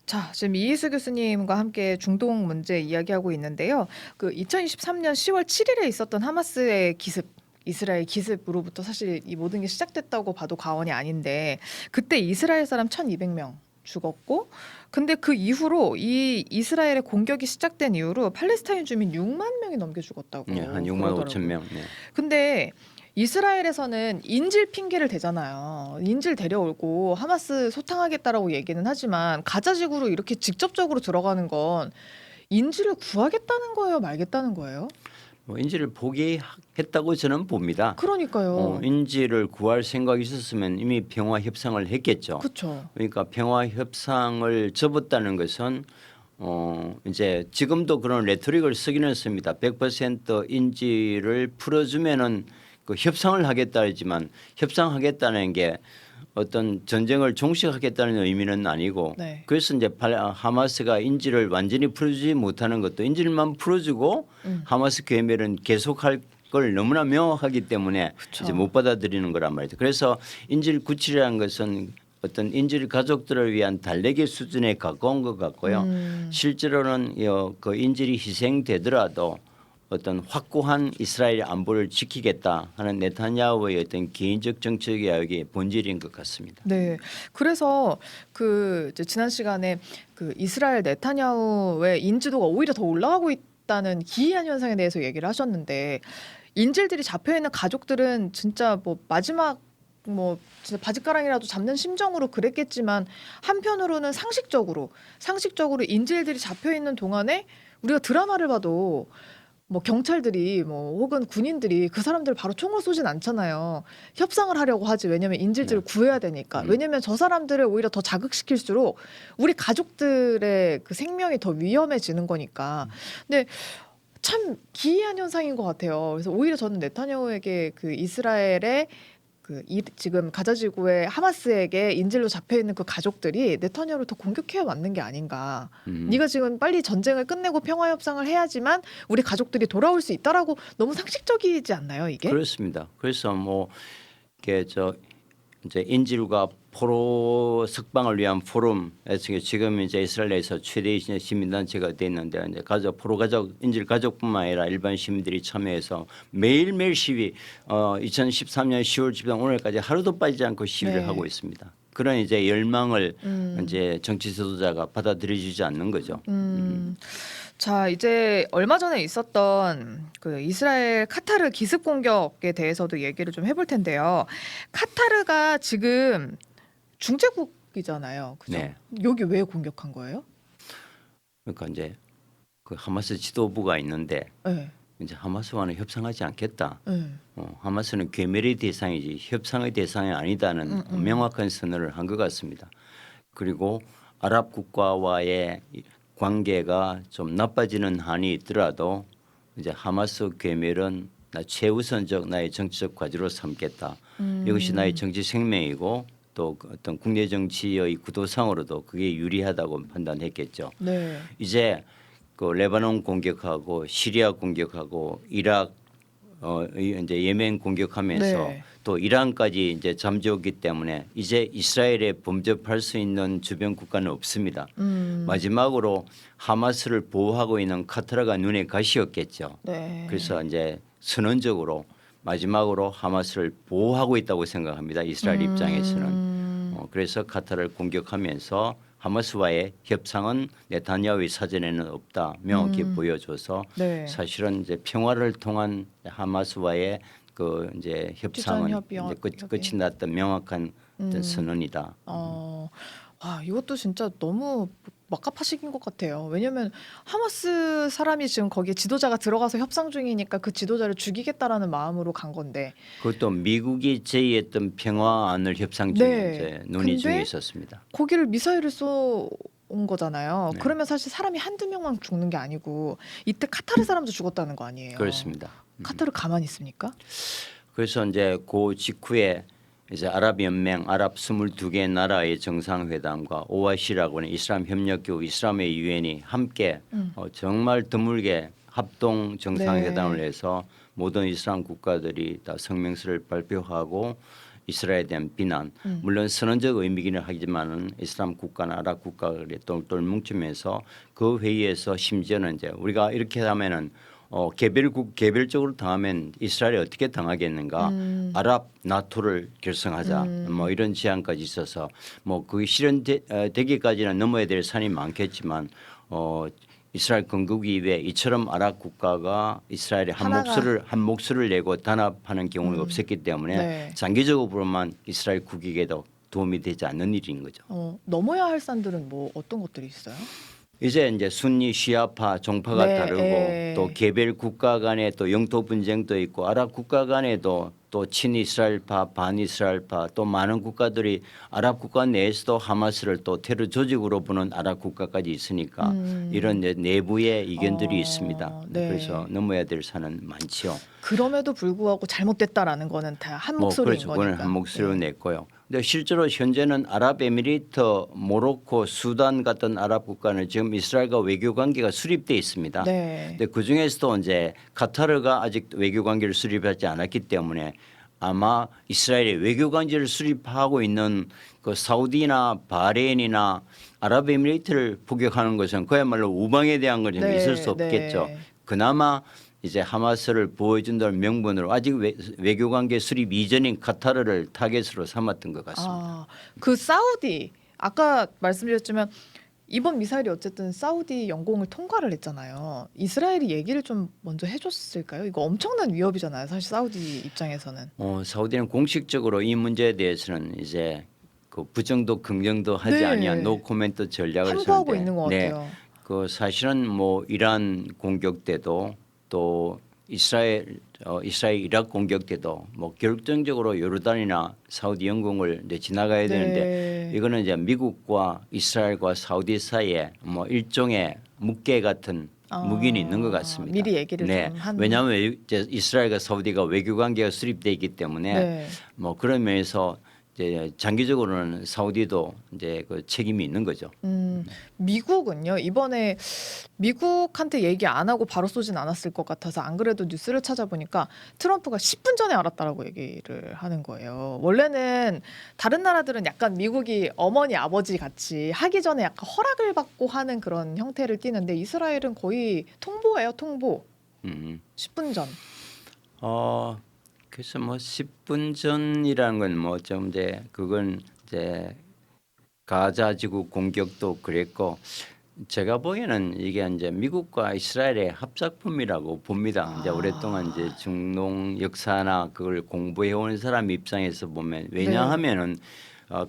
자, 지금 이희수 교수님과 함께 중동 문제 이야기하고 있는데요. 그 2023년 10월 7일에 있었던 하마스의 기습, 이스라엘 기습으로부터 사실 이 모든 게 시작됐다고 봐도 과언이 아닌데, 그때 이스라엘 사람 1,200명 죽었고, 근데 그 이후로 이 이스라엘의 공격이 시작된 이후로 팔레스타인 주민 6만 명이 넘게 죽었다고 네, 한 6만 5천 그러더라고요. 명. 네. 근데 이스라엘에서는 인질 핑계를 대잖아요. 인질 데려오고 하마스 소탕하겠다라고 얘기는 하지만 가자 지구로 이렇게 직접적으로 들어가는 건 인질을 구하겠다는 거예요, 말겠다는 거예요? 뭐 인지를 포기했다고 저는 봅니다. 그러니까요. 인지를 구할 생각이 있었으면 이미 평화 협상을 했겠죠. 그렇죠. 그러니까 평화 협상을 접었다는 것은 이제 지금도 그런 레토릭을 쓰기는 씁니다. 100% 인지를 풀어주면은 그 협상을 하겠다 하지만 협상하겠다는 게 어떤 전쟁을 종식하겠다는 의미는 아니고 네. 그래서 이제 하마스가 인질을 완전히 풀어주지 못하는 것도 인질만 풀어주고 하마스 괴멸은 계속할 걸 너무나 명확하기 때문에 그쵸. 이제 못 받아들이는 거란 말이죠. 그래서 인질 구출이라는 것은 어떤 인질 가족들을 위한 달래기 수준에 가까운 것 같고요. 실제로는 그 인질이 희생되더라도 어떤 확고한 이스라엘 안보를 지키겠다 하는 네타냐후의 어떤 개인적 정치적 이야기의 본질인 것 같습니다. 네. 그래서 그 이제 지난 시간에 그 이스라엘 네타냐후의 인지도가 오히려 더 올라가고 있다는 기이한 현상에 대해서 얘기를 하셨는데, 인질들이 잡혀 있는 가족들은 진짜 뭐 마지막 뭐 진짜 바짓가랑이라도 잡는 심정으로 그랬겠지만, 한편으로는 상식적으로 인질들이 잡혀 있는 동안에 우리가 드라마를 봐도 뭐 경찰들이 뭐 혹은 군인들이 그 사람들을 바로 총을 쏘진 않잖아요. 협상을 하려고 하지. 왜냐면 인질들을 구해야 되니까. 왜냐면 저 사람들을 오히려 더 자극시킬수록 우리 가족들의 그 생명이 더 위험해지는 거니까. 근데 참 기이한 현상인 것 같아요. 그래서 오히려 저는 네타냐후에게 그 이스라엘의 지금 가자지구의 하마스에게 인질로 잡혀 있는 그 가족들이 네타냐후를 더 공격해야 맞는 게 아닌가. 네가 지금 빨리 전쟁을 끝내고 평화 협상을 해야지만 우리 가족들이 돌아올 수 있다라고, 너무 상식적이지 않나요, 이게? 그렇습니다. 그래서 뭐 이게 이제 인질과 포로 석방을 위한 포럼에서 지금 이제 이스라엘에서 최대 시민단체가 됐는데 이제 포로 가족 인질 가족뿐만 아니라 일반 시민들이 참여해서 매일매일 시위 2013년 10월 10일 오늘까지 하루도 빠지지 않고 시위를 네. 하고 있습니다. 그런 이제 열망을 이제 정치 지도자가 받아들여주지 않는 거죠. 자, 이제 얼마 전에 있었던 그 이스라엘 카타르 기습 공격에 대해서도 얘기를 좀 해볼 텐데요. 카타르가 지금 중재국이잖아요. 그죠? 네. 여기 왜 공격한 거예요? 그러니까 이제 그 하마스 지도부가 있는데 네. 이제 하마스와는 협상하지 않겠다. 네. 하마스는 괴멸의 대상이지 협상의 대상이 아니다는 명확한 선언을 한 것 같습니다. 그리고 아랍 국가와의 관계가 좀 나빠지는 한이 있더라도 이제 하마스 괴멸은 최우선적 나의 정치적 과제로 삼겠다. 이것이 나의 정치 생명이고 또 어떤 국내 정치의 구도상으로도 그게 유리하다고 판단했겠죠. 네. 이제 그 레바논 공격하고 시리아 공격하고 이라크 이제 예멘 공격하면서 네. 또 이란까지 이제 잠재웠기 때문에 이제 이스라엘에 범접할 수 있는 주변 국가는 없습니다. 마지막으로 하마스를 보호하고 있는 카타르가 눈에 가시였겠죠. 네. 그래서 이제 선언적으로 마지막으로 하마스를 보호하고 있다고 생각합니다. 이스라엘 입장에서는. 그래서 카타르를 공격하면서 하마스와의 협상은 네타냐후의 사전에는 없다 명확히 보여줘서 네. 사실은 이제 평화를 통한 하마스와의 그 이제 협상은 협의. 이제 끝이 났던 명확한 어떤 선언이다. 와, 이것도 진짜 너무 막가파식인 것 같아요. 왜냐면 하마스 사람이 지금 거기에 지도자가 들어가서 협상 중이니까 그 지도자를 죽이겠다라는 마음으로 간 건데. 그것도 미국이 제의했던 평화안을 협상 중에 네. 이제 논의 중에 근데 있었습니다. 거기를 미사일을 쏜 거잖아요. 네. 그러면 사실 사람이 한두 명만 죽는 게 아니고 이때 카타르 사람도 죽었다는 거 아니에요. 그렇습니다. 카타르 가만히 있습니까? 그래서 이제 그 직후에 이제 아랍연맹 아랍 22개 나라의 정상회담과 오아시라고 하는 이슬람 협력기구 이슬람의 유엔이 함께 정말 드물게 합동 정상회담을 네. 해서 모든 이슬람 국가들이 다 성명서를 발표하고 이스라엘에 대한 비난, 물론 선언적 의미기는 하지만은 이슬람 국가나 아랍 국가가 똘똘 뭉치면서 그 회의에서 심지어는 이제 우리가 이렇게 하면은 개별적으로 당하면 이스라엘이 어떻게 당하겠는가? 아랍 나토를 결성하자. 뭐 이런 제안까지 있어서 뭐 그게 실현되기까지는 넘어야 될 산이 많겠지만 이스라엘 건국이 이후에 이처럼 아랍 국가가 이스라엘에 한 목소리를 내고 단합하는 경우는 없었기 때문에 네. 장기적으로만 이스라엘 국익에도 도움이 되지 않는 일인 거죠. 넘어야 할 산들은 뭐 어떤 것들이 있어요? 이제 순니 시아파 종파가 네, 다르고 예. 또 개별 국가 간에 또 영토 분쟁도 있고 아랍 국가 간에도 또 친이스라엘파 반이스라엘파 또 많은 국가들이 아랍 국가 내에서도 하마스를 또 테러 조직으로 보는 아랍 국가까지 있으니까 이런 이제 내부의 이견들이 있습니다. 네. 그래서 넘어야 될 산은 많지요. 그럼에도 불구하고 잘못됐다라는 거는 다 한 목소리인 그렇죠. 그건 거니까. 한 목소리로 네. 냈고요. 근데 실제로 현재는 아랍에미리트, 모로코, 수단 같은 아랍 국가는 지금 이스라엘과 외교 관계가 수립돼 있습니다. 네. 근데 그 중에서도 이제 카타르가 아직 외교 관계를 수립하지 않았기 때문에 아마 이스라엘의 외교 관계를 수립하고 있는 그 사우디나 바레인이나 아랍에미리트를 포격하는 것은 그야말로 우방에 대한 건 네, 있을 수 없겠죠. 네. 그나마 이제 하마스를 보여준다는 명분으로 아직 외교 관계 수립 이전인 카타르를 타겟으로 삼았던 것 같습니다. 그 사우디 아까 말씀드렸지만 이번 미사일이 어쨌든 사우디 영공을 통과를 했잖아요. 이스라엘이 얘기를 좀 먼저 해줬을까요? 이거 엄청난 위협이잖아요. 사실 사우디 입장에서는. 사우디는 공식적으로 이 문제에 대해서는 이제 그 부정도 긍정도 하지 네. 아니한 노 코멘트 전략을 함구하고 쓰는데 있는 것 같아요. 그 사실은 뭐 이란 공격 때도 또 이스라엘 이라크 공격 때도 뭐 결정적으로 요르단이나 사우디 영공을 이제 지나가야 되는데 네. 이거는 이제 미국과 이스라엘과 사우디 사이에 뭐 일종의 묵계 같은 무기는 있는 것 같습니다. 미리 얘기를 네. 좀 한. 왜냐하면 이제 이스라엘과 사우디가 외교 관계가 수립돼 있기 때문에 네. 뭐 그런 면에서 이제 장기적으로는 사우디도 이제 그 책임이 있는 거죠. 미국은요 이번에 미국한테 얘기 안 하고 바로 쏘진 않았을 것 같아서 안 그래도 뉴스를 찾아보니까 트럼프가 10분 전에 알았다라고 얘기를 하는 거예요. 원래는 다른 나라들은 약간 미국이 어머니 아버지 같이 하기 전에 약간 허락을 받고 하는 그런 형태를 띠는데 이스라엘은 거의 통보예요, 통보. 음. 10분 전. 그래서 뭐 10분 전이라는 건 뭐 좀 이제 그건 이제 가자 지구 공격도 그랬고 제가 보기에는 이게 이제 미국과 이스라엘의 합작품이라고 봅니다. 이제 오랫동안 이제 중동 역사나 그걸 공부해 온 사람 입장에서 보면 왜냐하면은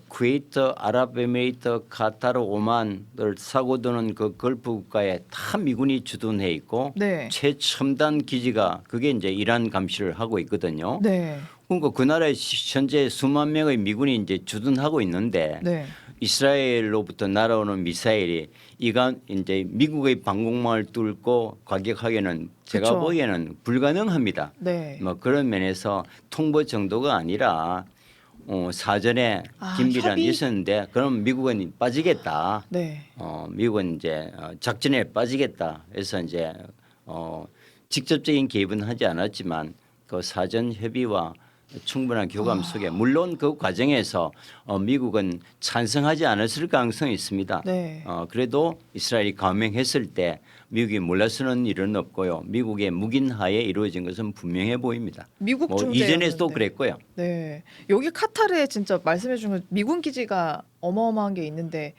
쿠웨이트, 아랍에미리트, 카타르, 오만을 사고드는 그 걸프 국가에 다 미군이 주둔해 있고 네. 최첨단 기지가 그게 이제 이란 감시를 하고 있거든요. 네. 그러니까 그 나라에 현재 수만 명의 미군이 이제 주둔하고 있는데 네. 이스라엘로부터 날아오는 미사일이 이간 이제 미국의 방공망을 뚫고 과격하게는 제가 그쵸. 보기에는 불가능합니다. 네. 뭐 그런 면에서 통보 정도가 아니라 사전에 긴밀한 협의? 있었는데 그럼 미국은 빠지겠다. 네. 미국은 이제 작전에 빠지겠다. 해서 이제 직접적인 개입은 하지 않았지만 그 사전 협의와 충분한 교감 속에 물론 그 과정에서 미국은 찬성하지 않았을 가능성이 있습니다. 네. 그래도 이스라엘이 감행했을 때 미국이 몰라서는 일은 없고요. 미국의 묵인하에 이루어진 것은 분명해 보입니다. 미국 뭐 중재였는데. 이전에도 그랬고요. 네. 여기 카타르에 진짜 말씀해 주신 미군 기지가 어마어마한 게 있는데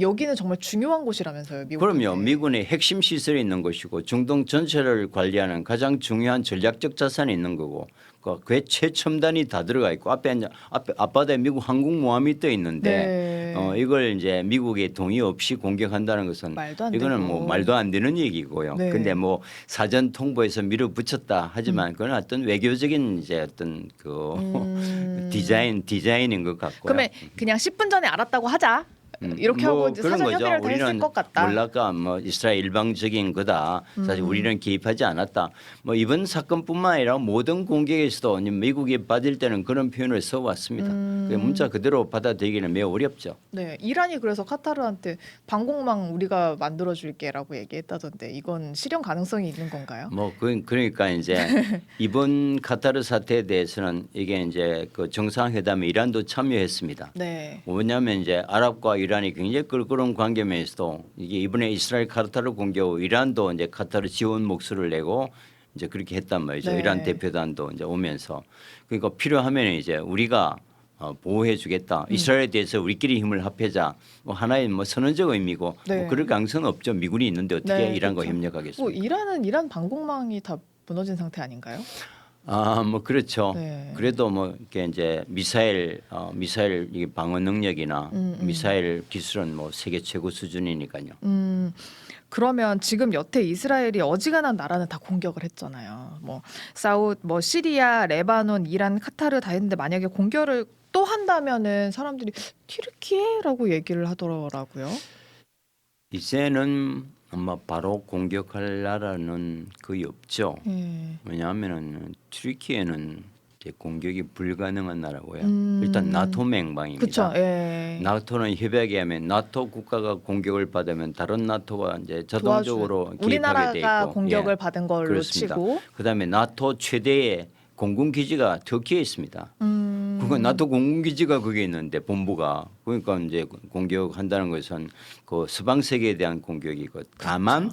여기는 정말 중요한 곳이라면서요. 미국한테. 그럼요. 미군의 핵심 시설이 있는 것이고 중동 전체를 관리하는 가장 중요한 전략적 자산이 있는 거고 그 최첨단이 다 들어가 있고 앞에 앞바다에 미국 항공모함이 떠 있는데 네. 이걸 이제 미국의 동의 없이 공격한다는 것은 말도 안 이거는 되고. 뭐 말도 안 되는 얘기고요. 네. 근데 뭐 사전 통보에서 밀어붙였다 하지만 그건 어떤 외교적인 이제 어떤 그 디자인인 것 같고요. 그러면 그냥 10분 전에 알았다고 하자. 이렇게 하고 이제 그런 사전 거죠. 협의를 다 했을 우리는 것 같다. 몰라까 뭐 이스라엘 일방적인 거다. 사실 우리는 개입하지 않았다. 뭐 이번 사건뿐만 아니라 모든 공격에서도 미국이 빠질 때는 그런 표현을 써왔습니다. 그 문자 그대로 받아들이기는 매우 어렵죠. 네, 이란이 그래서 카타르한테 방공망 우리가 만들어줄게라고 얘기했다던데 이건 실현 가능성이 있는 건가요? 그러니까 이제 이번 카타르 사태에 대해서는 이게 이제 그 정상회담에 이란도 참여했습니다. 네. 뭐냐면 이제 아랍과 이란이 굉장히 껄끄러운 관계면서도 이게 이번에 이스라엘 카타르 공격 후 이란도 이제 카타르 지원 목소리를 내고 이제 그렇게 했단 말이죠. 네. 이란 대표단도 이제 오면서 그러니까 필요하면 이제 우리가 보호해 주겠다. 이스라엘에 대해서 우리끼리 힘을 합해자. 뭐 하나의 뭐 선언적 의미고 네. 뭐 그럴 가능성은 없죠. 미군이 있는데 어떻게 네, 이란과 그렇죠. 협력하겠습니까? 뭐 이란 방공망이 다 무너진 상태 아닌가요? 뭐 그렇죠. 네. 그래도 뭐 이렇게 이제 미사일 이게 방어 능력이나 미사일 기술은 뭐 세계 최고 수준이니까요. 그러면 지금 여태 이스라엘이 어지간한 나라는 다 공격을 했잖아요. 뭐 뭐 시리아, 레바논, 이란, 카타르 다 했는데 만약에 공격을 또 한다면은 사람들이 튀르키예라고 얘기를 하더라고요. 이제는 아마 바로 공격할 나라는 거의 없죠. 왜냐하면은 튀르키예는 이제 공격이 불가능한 나라고요. 일단 나토 맹방입니다. 그렇죠. 예. 나토는 협약에 하면 나토 국가가 공격을 받으면 다른 나토가 이제 자동적으로 기입하게 돼 우리나라가 있고 공격을 예, 받은 걸로 그렇습니다. 치고 그다음에 나토 최대의 공군 기지가 터키에 있습니다. 그건 나토 공군 기지가 거기에 있는데 본부가 그러니까 이제 공격한다는 것은 그 서방 세계에 대한 공격이고 다만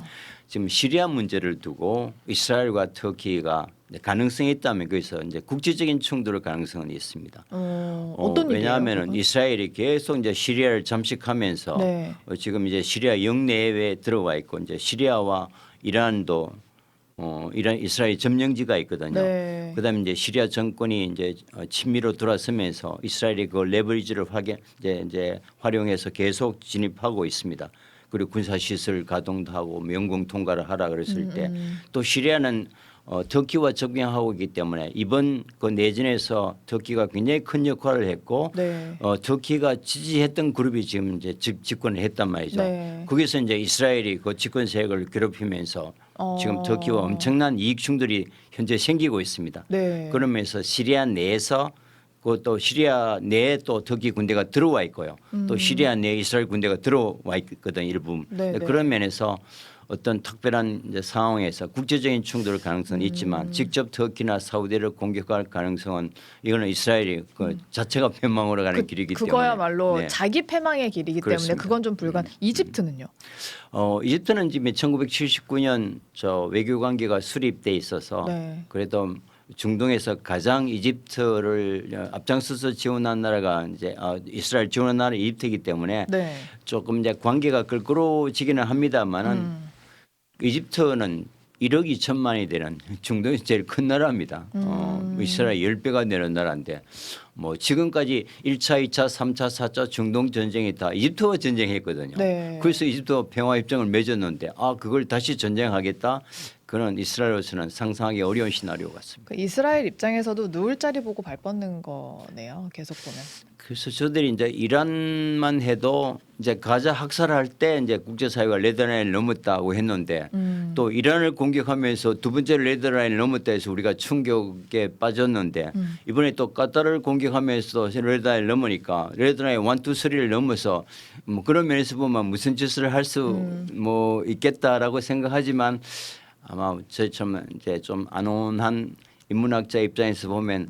지금 시리아 문제를 두고 이스라엘과 터키가 가능성이 있다면 거기서 이제 국제적인 충돌의 가능성은 있습니다. 어떤 일이에요? 왜냐하면은 그건? 이스라엘이 계속 이제 시리아를 잠식하면서 네. 지금 이제 시리아 영내에 들어와 있고 이제 시리아와 이란도 이스라엘 점령지가 있거든요. 네. 그다음에 이제 시리아 정권이 이제 친미로 돌아서면서 이스라엘이 그 레버리지를 이제 활용해서 계속 진입하고 있습니다. 그리고 군사 시설 가동도 하고 영공 통과를 하라 그랬을 때 또 시리아는 터키와 적병하고 있기 때문에 이번 그 내전에서 터키가 굉장히 큰 역할을 했고 네. 터키가 지지했던 그룹이 지금 이제 집권을 했단 말이죠. 네. 거기서 이제 이스라엘이 그 집권 세력을 괴롭히면서 지금 터키와 엄청난 이익 충돌이 현재 생기고 있습니다. 네. 그러면서 시리아 내에서 또 시리아 내에 또 터키 군대가 들어와 있고요. 또 시리아 내에 이스라엘 군대가 들어와 있거든 일부. 네, 네. 그런 면에서 어떤 특별한 이제 상황에서 국제적인 충돌 가능성은 있지만 직접 터키나 사우디를 공격할 가능성은 이거는 이스라엘이 그 자체가 패망으로 가는 길이기 때문에 그거야말로 네. 자기 패망의 길이기 그렇습니다. 때문에 그건 좀 이집트는요? 이집트는 지금 1979년 저 외교 관계가 수립돼 있어서 네. 그래도 중동에서 가장 이집트를 앞장서서 지원한 나라가 이제 이스라엘 지원한 나라 이집트이기 때문에 네. 조금 이제 관계가 껄끄러워지기는 합니다만은 이집트는 1억 2천만이 되는 중동에서 제일 큰 나라입니다. 이스라엘 10배가 되는 나라인데 뭐 지금까지 1차, 2차, 3차, 4차 중동 전쟁이 다 이집트와 전쟁했거든요. 네. 그래서 이집트와 평화 협정을 맺었는데 그걸 다시 전쟁하겠다. 그런 이스라엘로서는 상상하기 어려운 시나리오 같습니다. 그 이스라엘 입장에서도 누울 자리 보고 발 뻗는 거네요. 계속 보면. 그래서 저들이 이제 이란만 해도 이제 가자 학살할 때 이제 국제사회가 레드라인을 넘었다고 했는데 또 이란을 공격하면서 두 번째 레드라인을 넘었다 해서 우리가 충격에 빠졌는데 이번에 또 카타르를 공격하면서 레드라인을 넘으니까 레드라인 1, 2, 3를 넘어서 뭐 그런 면에서 보면 무슨 짓을 할 수 뭐 있겠다라고 생각하지만 아마 저처럼 이제 좀 안온한 인문학자 입장에서 보면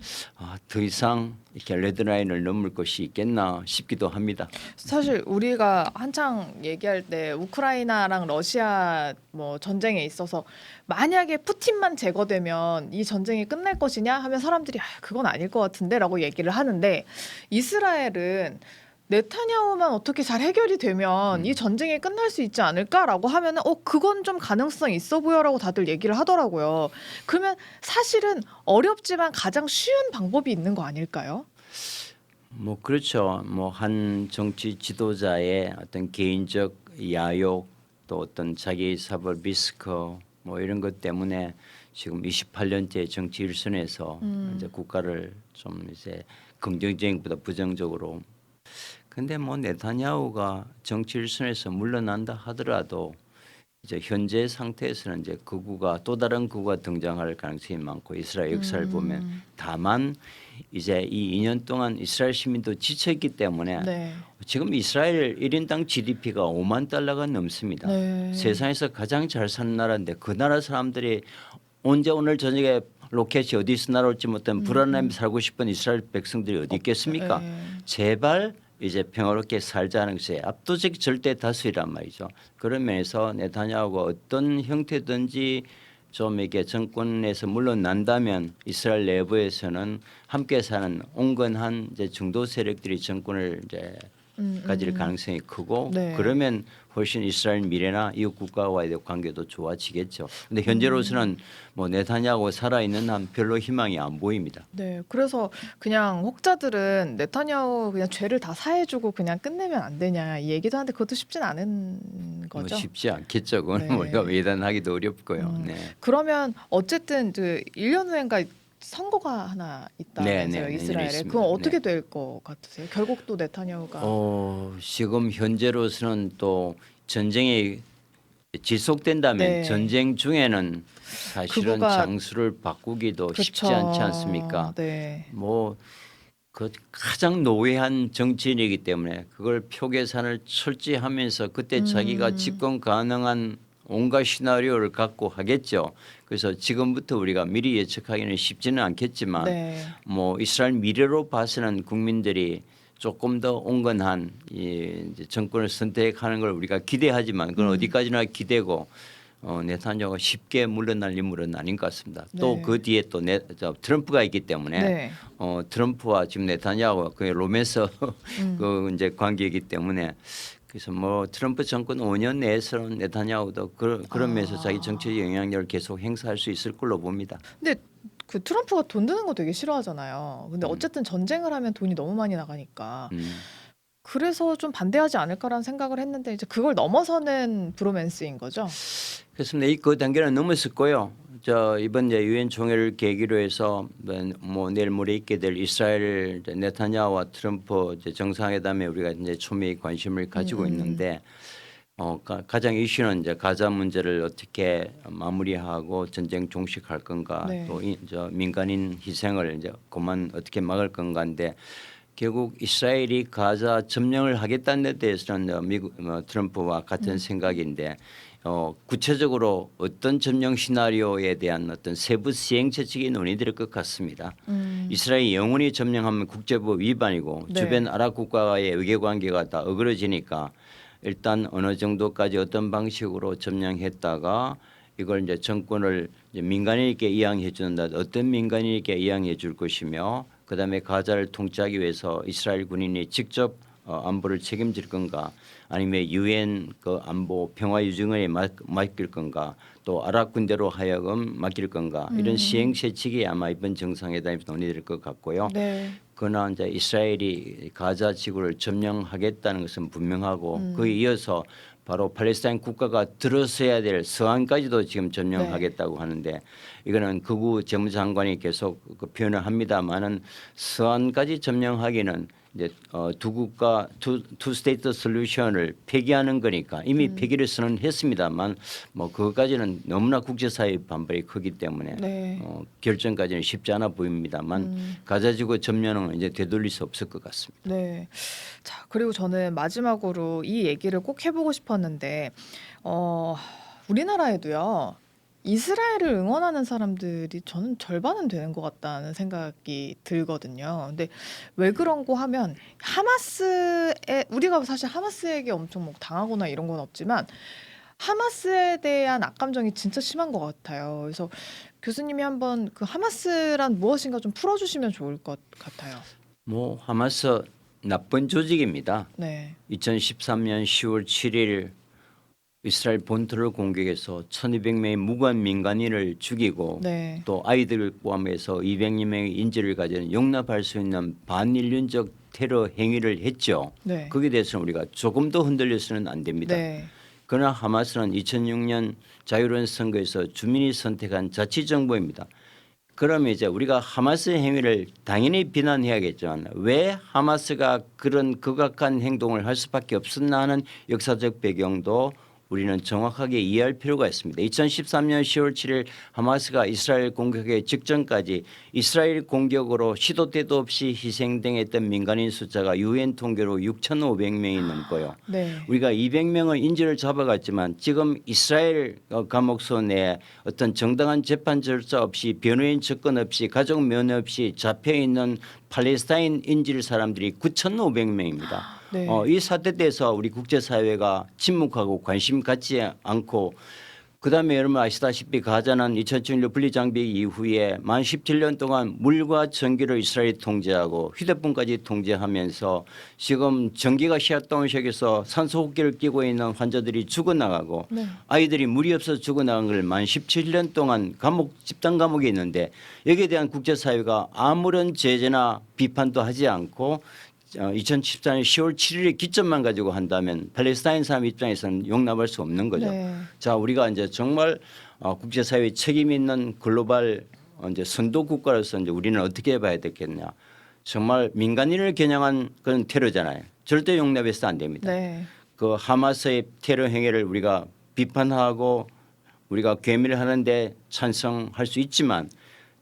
더 이상 이렇게 레드라인을 넘을 것이 있겠나 싶기도 합니다. 사실 우리가 한창 얘기할 때 우크라이나랑 러시아 뭐 전쟁에 있어서 만약에 푸틴만 제거되면 이 전쟁이 끝날 것이냐 하면 사람들이 그건 아닐 것 같은데라고 얘기를 하는데 이스라엘은 네타냐후만 어떻게 잘 해결이 되면 이 전쟁이 끝날 수 있지 않을까라고 하면은 그건 좀 가능성 있어 보여라고 다들 얘기를 하더라고요. 그러면 사실은 어렵지만 가장 쉬운 방법이 있는 거 아닐까요? 뭐 그렇죠. 뭐 한 정치 지도자의 어떤 개인적 야욕 또 어떤 자기 사법 리스크 뭐 이런 것 때문에 지금 28년째 정치 일선에서 이제 국가를 좀 이제 긍정적인 것보다 부정적으로 근데 뭐 네타냐후가 정치 일선에서 물러난다 하더라도 이제 현재 상태에서는 이제 극우가 또 다른 극우가 등장할 가능성이 많고 이스라엘 역사를 보면 다만 이제 이 2년 동안 이스라엘 시민도 지쳤기 때문에 네. 지금 이스라엘 1인당 GDP가 5만 달러가 넘습니다. 네. 세상에서 가장 잘 사는 나라인데 그 나라 사람들이 언제 오늘 저녁에 로켓이 어디서 날아올지 못한 불안함에 살고 싶은 이스라엘 백성들이 어디 있겠습니까? 네. 제발 이제 평화롭게 살자는 것이 압도적 절대 다수이란 말이죠. 그런 면에서 네타냐후가 어떤 형태든지 좀 이게 정권에서 물러난다면 이스라엘 내부에서는 함께 사는 온건한 이제 중도 세력들이 정권을 이제 가질 가능성이 크고 네. 그러면 훨씬 이스라엘 미래나 이웃 국가와의 관계도 좋아지겠죠. 근데 현재로서는 뭐 네타냐후 살아 있는 한 별로 희망이 안 보입니다. 네. 그래서 그냥 혹자들은 네타냐후 그냥 죄를 다 사해주고 그냥 끝내면 안 되냐 이 얘기도 하는데 그것도 쉽진 않은 뭐 거죠. 쉽지 않겠죠. 그건 네. 우리가 외단하기도 어렵고요. 네. 그러면 어쨌든 그 1년 후엔가 선거가 하나 있다면서요, 네, 이스라엘에. 있습니다. 그건 어떻게 네. 될 것 같으세요? 결국 또 네타냐후가 지금 현재로서는 또 전쟁이 지속된다면 네. 전쟁 중에는 사실은 그거가- 장수를 바꾸기도 쉽지 그쵸. 않지 않습니까? 네. 뭐 그 가장 노회한 정치인이기 때문에 그걸 표 계산을 철저히 하면서 그때 자기가 집권 가능한 온갖 시나리오를 갖고 하겠죠. 그래서 지금부터 우리가 미리 예측하기는 쉽지는 않겠지만 네. 뭐 이스라엘 미래로 봐서는 국민들이 조금 더 온건한 이제 정권을 선택하는 걸 우리가 기대하지만 그건 어디까지나 기대고 네타냐후가 쉽게 물러날 인물은 아닌 것 같습니다. 또 네. 그 뒤에 또 트럼프가 있기 때문에 네. 트럼프와 지금 네타냐후가 그 로맨스 그 이제 관계이기 때문에 그래서 뭐 트럼프 정권 5년 내에서는 네타냐후도 그런 면에서 자기 정치 영향력을 계속 행사할 수 있을 걸로 봅니다. 근데 그 트럼프가 돈 드는 거 되게 싫어하잖아요. 근데 어쨌든 전쟁을 하면 돈이 너무 많이 나가니까 음. 그래서 좀 반대하지 않을까라는 생각을 했는데 이제 그걸 넘어서는 브로맨스인 거죠. 그렇습니다. 그 단계는 넘었었고요. 저 이번 이제 유엔 총회를 계기로 해서 뭐 내일 모레 있게 될 이스라엘 이제 네타냐후와 트럼프 이제 정상회담에 우리가 이제 초미의 관심을 가지고 있는데 가장 이슈는 이제 가자 문제를 어떻게 마무리하고 전쟁 종식할 건가 네. 또 저 민간인 희생을 이제 그만 어떻게 막을 건가인데 결국 이스라엘이 가자 점령을 하겠다는 데 대해서는 미국 트럼프와 같은 생각인데 구체적으로 어떤 점령 시나리오에 대한 어떤 세부 시행 처치가 논의될 것 같습니다. 이스라엘이 영원히 점령하면 국제법 위반이고 네. 주변 아랍 국가와의 외교 관계가 다 어그러지니까 일단 어느 정도까지 어떤 방식으로 점령했다가 이걸 이제 정권을 이제 민간인에게 이양해 주는다. 어떤 민간인에게 이양해 줄 것이며 그다음에 가자를 통치하기 위해서 이스라엘 군인이 직접 안보를 책임질 건가 아니면 유엔 그 안보 평화 유증에 맡길 건가 또 아랍 군대로 하여금 맡길 건가 이런 시행 세칙이 아마 이번 정상회담에서 논의될 것 같고요. 네. 그러나 이제 이스라엘이 가자 지구를 점령하겠다는 것은 분명하고 그에 이어서 바로 팔레스타인 국가가 들어서야 될 서안까지도 지금 점령하겠다고 하는데 이거는 극우 재무장관이 계속 그 표현을 합니다만은 서안까지 점령하기는 이제 두 국가 투 스테이트 솔루션을 폐기하는 거니까 이미 폐기를 선언했습니다만 뭐 그것까지는 너무나 국제사회의 반발이 크기 때문에 네. 결정까지는 쉽지 않아 보입니다만 가자지구 점령은 이제 되돌릴 수 없을 것 같습니다. 네. 자, 그리고 저는 마지막으로 이 얘기를 꼭 해보고 싶었는데, 우리나라에도요, 이스라엘을 응원하는 사람들이 저는 절반은 되는 것 같다는 생각이 들거든요. 근데 왜 그런고 하면 우리가 사실 하마스에게 엄청 뭐 당하거나 이런 건 없지만 하마스에 대한 악감정이 진짜 심한 것 같아요. 그래서 교수님이 한번 그 하마스란 무엇인가 좀 풀어주시면 좋을 것 같아요. 뭐 하마스 나쁜 조직입니다. 네. 2013년 10월 7일 이스라엘 본토를 공격해서 1,200명의 무관 민간인을 죽이고 네. 또 아이들을 포함해서 200여 명의 인질을 가진 용납할 수 있는 반인륜적 테러 행위를 했죠. 네. 거기에 대해서는 우리가 조금 더 흔들려서는 안 됩니다. 네. 그러나 하마스는 2006년 자유로운 선거에서 주민이 선택한 자치정부입니다. 그러면 이제 우리가 하마스 행위를 당연히 비난해야겠지만 왜 하마스가 그런 극악한 행동을 할 수밖에 없었나 하는 역사적 배경도 우리는 정확하게 이해할 필요가 있습니다. 2013년 10월 7일 하마스가 이스라엘 공격의 직전까지 이스라엘 공격으로 시도 때도 없이 희생당했던 민간인 숫자가 유엔 통계로 6,500명이 넘고요. 네. 우리가 200명의 인질을 잡아갔지만 지금 이스라엘 감옥소 내에 어떤 정당한 재판 절차 없이 변호인 접근 없이 가족 면회 없이 잡혀 있는 팔레스타인 인질 사람들이 9,500명입니다. 네. 이 사태 때에서 우리 국제사회가 침묵하고 관심 갖지 않고 그다음에 여러분 아시다시피 가자는 2007년 분리장벽 이후에 만 17년 동안 물과 전기를 이스라엘이 통제하고 휴대폰까지 통제하면서 지금 전기가 시아동식에서 산소호흡기를 끼고 있는 환자들이 죽어나가고 네. 아이들이 물이 없어서 죽어나간 걸 만 17년 동안 집단 감옥에 있는데 여기에 대한 국제사회가 아무런 제재나 비판도 하지 않고 2014년 10월 7일의 기점만 가지고 한다면 팔레스타인 사람 입장에서는 용납할 수 없는 거죠. 네. 자, 우리가 이제 정말 국제사회 책임 있는 글로벌 이제 선도 국가로서 이제 우리는 어떻게 봐야 되겠냐. 정말 민간인을 겨냥한 그런 테러잖아요. 절대 용납해서 안 됩니다. 네. 그 하마스의 테러 행위를 우리가 비판하고 우리가 괴미를 하는데 찬성할 수 있지만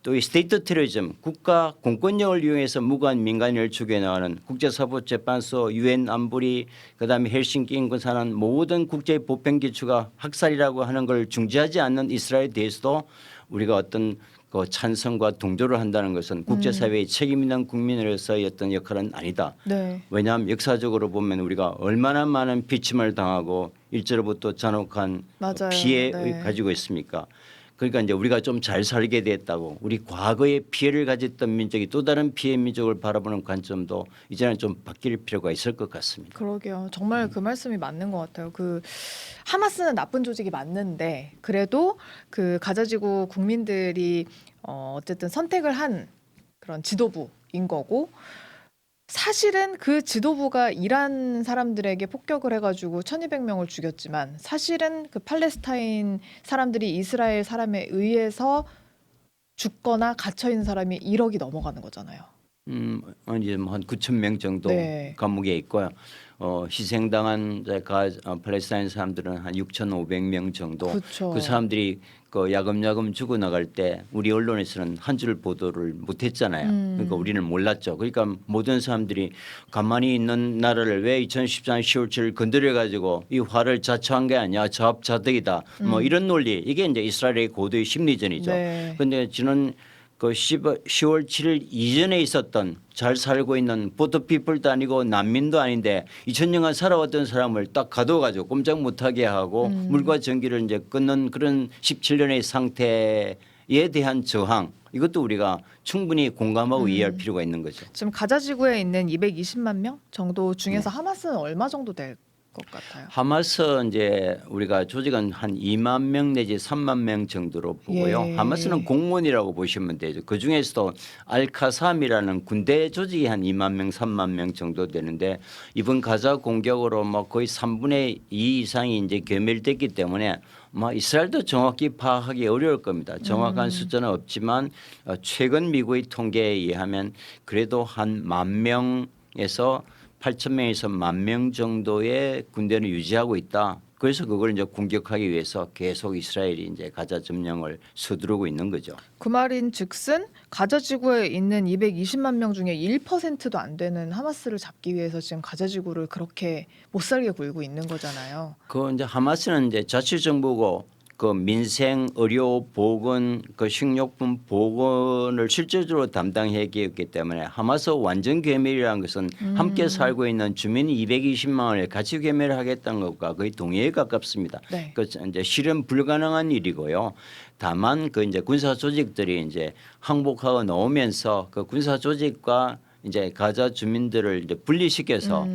또 이 스테이트 테러리즘 국가 공권력을 이용해서 무고한 민간인을 죽여나가는 국제사법재판소 유엔 안보리 그다음에 헬싱키 인근사는 모든 국제 보편 기초가 학살이라고 하는 걸 중지하지 않는 이스라엘에 대해서도 우리가 어떤 그 찬성과 동조를 한다는 것은 국제사회의 책임 있는 국민으로서의 어떤 역할은 아니다. 네. 왜냐하면 역사적으로 보면 우리가 얼마나 많은 비침을 당하고 일제로부터 잔혹한 맞아요. 피해 네. 가지고 있습니까? 그러니까 이제 우리가 좀 잘 살게 됐다고 우리 과거에 피해를 가졌던 민족이 또 다른 피해 민족을 바라보는 관점도 이제는 좀 바뀔 필요가 있을 것 같습니다. 그러게요. 정말 그 말씀이 맞는 것 같아요. 그 하마스는 나쁜 조직이 맞는데 그래도 그 가자지구 국민들이 어쨌든 선택을 한 그런 지도부인 거고 사실은 그 지도부가 이란 사람들에게 폭격을 해가지고 1,200명을 죽였지만 사실은 그 팔레스타인 사람들이 이스라엘 사람에 의해서 죽거나 갇혀 있는 사람이 1억이 넘어가는 거잖아요. 이제 뭐한 9천 명 정도 네. 감옥에 있고요. 희생당한 팔레스타인 사람들은 한 6,500명 정도. 그렇죠. 그 사람들이 그 야금야금 죽어나갈 때 우리 언론에서는 한 줄 보도를 못했잖아요. 그러니까 우리는 몰랐죠. 그러니까 모든 사람들이 가만히 있는 나라를 왜 2014년 10월 7일 건드려 가지고 이 화를 자초한 게 아니야. 자업자득이다. 뭐 이런 논리 이게 이제 이스라엘의 고도의 심리전이죠. 네. 그런데 저는 그 10월 7일 이전에 있었던 잘 살고 있는 보트피플도 아니고 난민도 아닌데 2000년간 살아왔던 사람을 딱 가둬가지고 꼼짝 못하게 하고 물과 전기를 이제 끊는 그런 17년의 상태에 대한 저항 이것도 우리가 충분히 공감하고 이해할 필요가 있는 거죠. 지금 가자지구에 있는 220만 명 정도 중에서 하마스는 얼마 정도 될 것 같아요? 하마스 이제 우리가 조직은 한 2만 명 내지 3만 명 정도로 보고요. 예. 하마스는 공무원이라고 보시면 되죠. 그 중에서도 알카삼이라는 군대 조직이 한 2만 명, 3만 명 정도 되는데 이번 가자 공격으로 뭐 거의 3분의 2 이상이 이제 괴멸됐기 때문에 뭐 이스라엘도 정확히 파악하기 어려울 겁니다. 정확한 숫자는 없지만 최근 미국의 통계에 의하면 그래도 한 10,000명에서 8,000명에서 10,000명 정도의 군대는 유지하고 있다. 그래서 그걸 이제 공격하기 위해서 계속 이스라엘이 이제 가자 점령을 서두르고 있는 거죠. 그 말인즉슨 가자지구에 있는 220만 명 중에 1%도 안 되는 하마스를 잡기 위해서 지금 가자지구를 그렇게 못 살게 굴고 있는 거잖아요. 그 이제 하마스는 이제 자치정부고 그 민생, 의료, 보건, 그 식료품 보건을 실질적으로 담당했기 때문에 하마스 완전 괴멸이라는 것은 함께 살고 있는 주민 220만을 같이 괴멸하겠다는 것과 거의 동의에 가깝습니다. 네. 그 이제 실현 불가능한 일이고요. 다만 그 이제 군사 조직들이 이제 항복하고 나오면서 그 군사 조직과 이제 가자 주민들을 이제 분리시켜서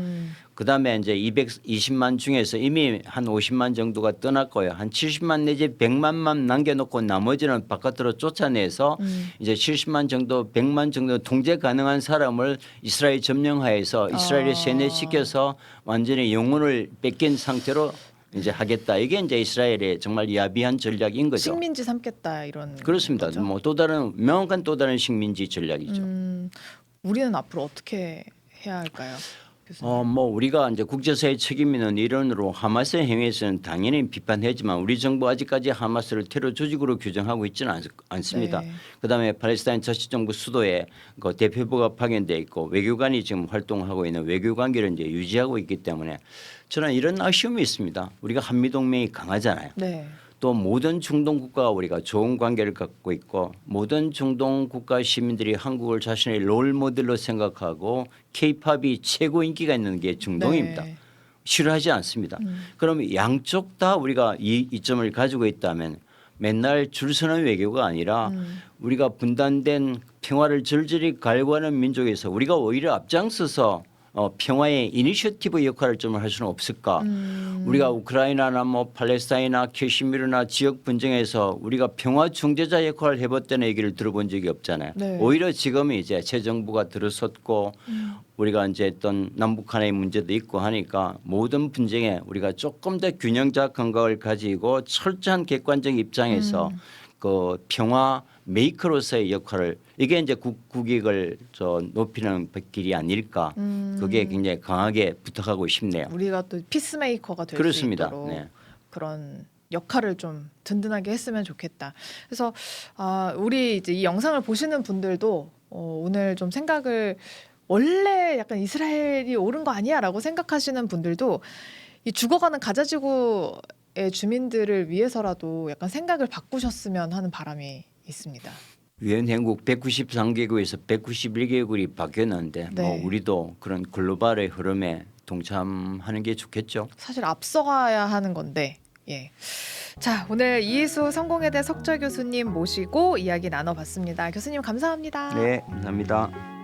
그다음에 이제 220만 중에서 이미 한 50만 정도가 떠났고요. 한 70만 내지 100만만 남겨놓고 나머지는 바깥으로 쫓아내서 이제 70만 정도 100만 정도 통제 가능한 사람을 이스라엘 점령하에서 이스라엘에 세뇌시켜서 완전히 영혼을 뺏긴 상태로 이제 하겠다. 이게 이제 이스라엘의 정말 야비한 전략인 거죠. 식민지 삼겠다 이런. 그렇습니다. 거죠? 뭐 또 다른 명확한 또 다른 식민지 전략이죠. 우리는 앞으로 어떻게 해야 할까요? 교수님? 뭐 우리가 이제 국제사회 책임 있는 일원으로 하마스의 행위에서는 당연히 비판하지만 우리 정부 아직까지 하마스를 테러 조직으로 규정하고 있지는 않습니다. 네. 그다음에 팔레스타인 자치정부 수도에 그 대표부가 파견돼 있고 외교관이 지금 활동하고 있는 외교 관계를 이제 유지하고 있기 때문에 저는 이런 아쉬움이 있습니다. 우리가 한미 동맹이 강하잖아요. 네. 또 모든 중동 국가와 우리가 좋은 관계를 갖고 있고 모든 중동 국가 시민들이 한국을 자신의 롤 모델로 생각하고 K-팝이 최고 인기가 있는 게 중동입니다. 네. 싫어하지 않습니다. 그러면 양쪽 다 우리가 이 점을 가지고 있다면 맨날 줄 서는 외교가 아니라 우리가 분단된 평화를 절절히 갈구하는 민족에서 우리가 오히려 앞장서서 평화의 이니셔티브 역할을 좀 할 수는 없을까? 우리가 우크라이나나 뭐 팔레스타인이나 캐시미르나 지역 분쟁에서 우리가 평화 중재자 역할을 해봤다는 얘기를 들어본 적이 없잖아요. 네. 오히려 지금은 이제 새 정부가 들어섰고 우리가 이제 어떤 남북한의 문제도 있고 하니까 모든 분쟁에 우리가 조금 더 균형적 감각을 가지고 철저한 객관적 입장에서 그 평화 메이커로서의 역할을 이게 이제 국익을 높이는 길이 아닐까 그게 굉장히 강하게 부탁하고 싶네요. 우리가 또 피스메이커가 될 수 그렇습니다. 있도록 네. 그런 역할을 좀 든든하게 했으면 좋겠다. 그래서 우리 이제 이 영상을 보시는 분들도 오늘 좀 생각을 원래 약간 이스라엘이 옳은 거 아니야라고 생각하시는 분들도 이 죽어가는 가자지구의 주민들을 위해서라도 약간 생각을 바꾸셨으면 하는 바람이 있습니다. 유엔회국 193개국에서 191개국이 바뀌었는데 네. 뭐 우리도 그런 글로벌의 흐름에 동참하는 게 좋겠죠. 사실 앞서가야 하는 건데. 예. 자, 오늘 이해수 성공회대 석좌 교수님 모시고 이야기 나눠봤습니다. 교수님 감사합니다. 네, 감사합니다.